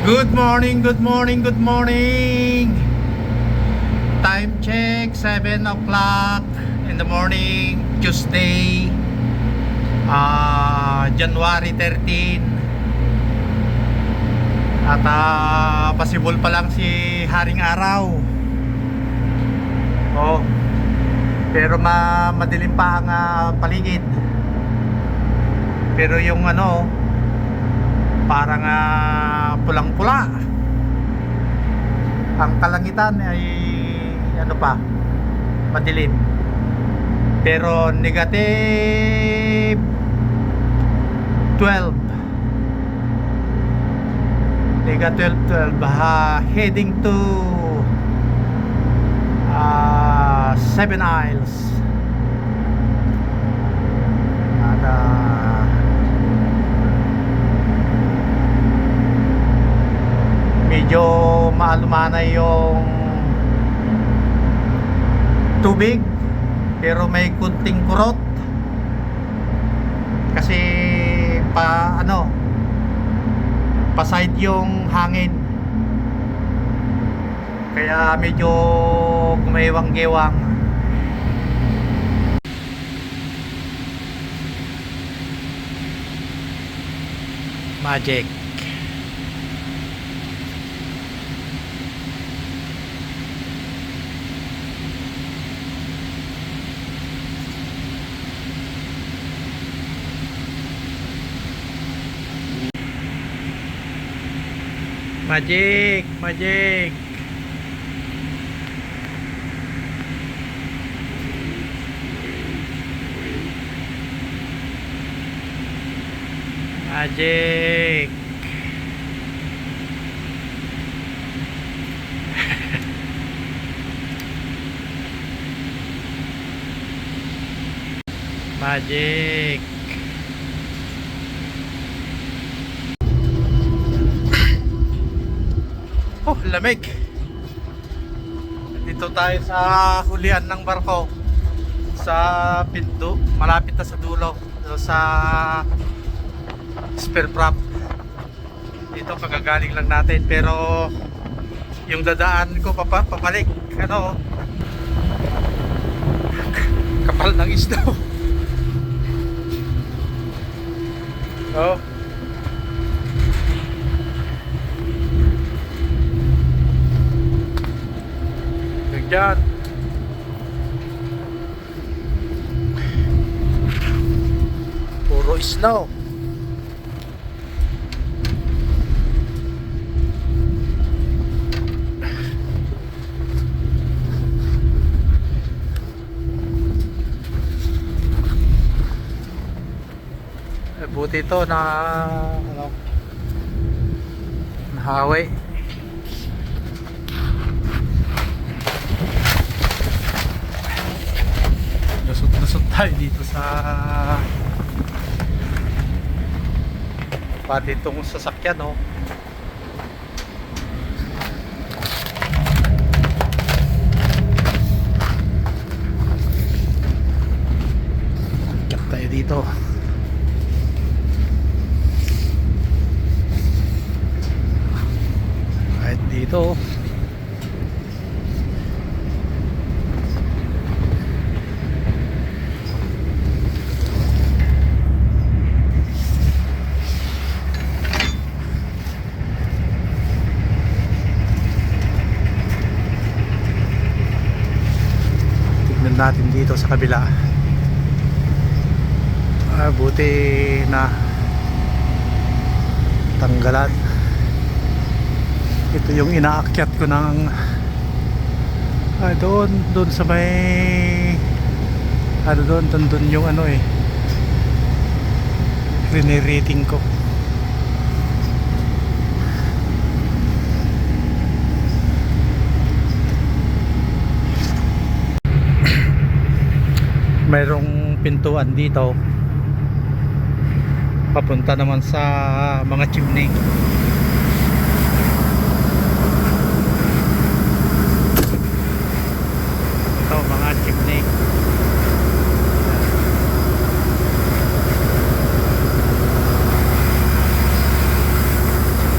Good morning, good morning, good morning. Time check, 7 o'clock in the morning, Tuesday, January 13. At pasibol pa lang si Haring Araw. Oh, pero madilim pa ang paligid. Pero yung parang pulang-pula. Ang kalangitan ay madilim. Pero negative 12. Negative 12, heading to Seven Isles. At medyo maalumanay yung tubig, pero may kunting kurot kasi pa-side yung hangin, kaya medyo gumewang-gewang. Magic. Magic, magic. Magic. Magic. Oh, lamig. Dito tayo sa hulihan ng barko sa pinto, malapit na sa dulo, sa spare prop. Dito kagagaling lang natin, pero yung dadaan ko papalik, kapal ng isda. Oh. Diyan. Puro snow. Buti ito na nahawi. Lusot tayo dito sa pati itong sasakyan, oh. Kaya tayo dito. Kahit dito natin dito sa kabila. Buti na tanggalan. Ito yung inaakyat ko ng doon sa may doon yung rinirating ko. Mayroong pintuan dito papunta naman sa mga chimney. Ito mga chimney.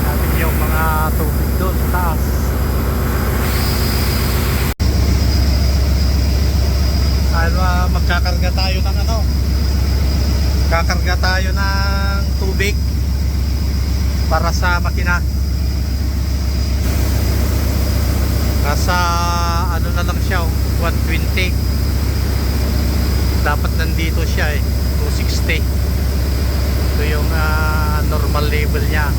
Natin yung mga tayo ng tubig para sa makina. Nasa ano na lang siya, 120. Dapat nandito siya 260. Ito yung normal level niya.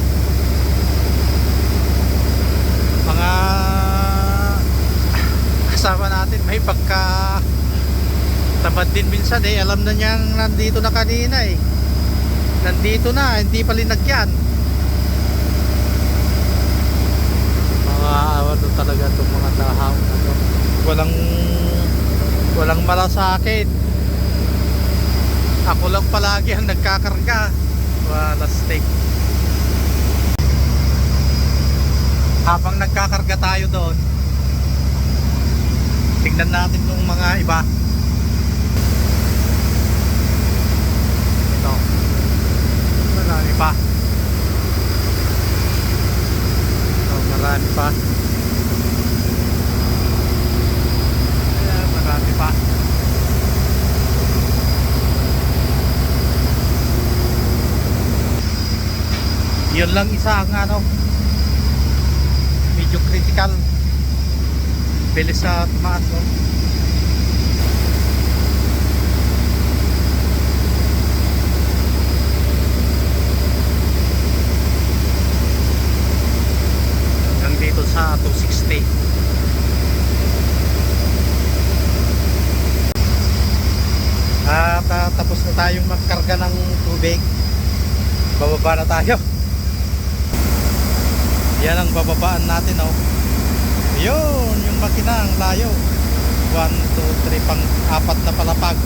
Mga kasama natin may pagka tamad din minsan alam na niyang nandito na kanina nandito na, hindi pa linagyan. Mga ano talaga itong mga dahaw na to. Walang malasakit. Ako lang palagi ang nagkakarga. Wala stick. Habang nagkakarga tayo doon, tignan natin yung mga iba. Ito, marami pa. Ito, marami pa. Ayan, marami pa. Yun lang isa ang medyo critical. Bilis sa tumaas hanggang dito sa 260. At tapos na tayong magkarga ng tubig. Bababa na tayo. Yan ang bababaan natin yun yung makina ang layo. 1, 2, 3 pang 4 na palapag.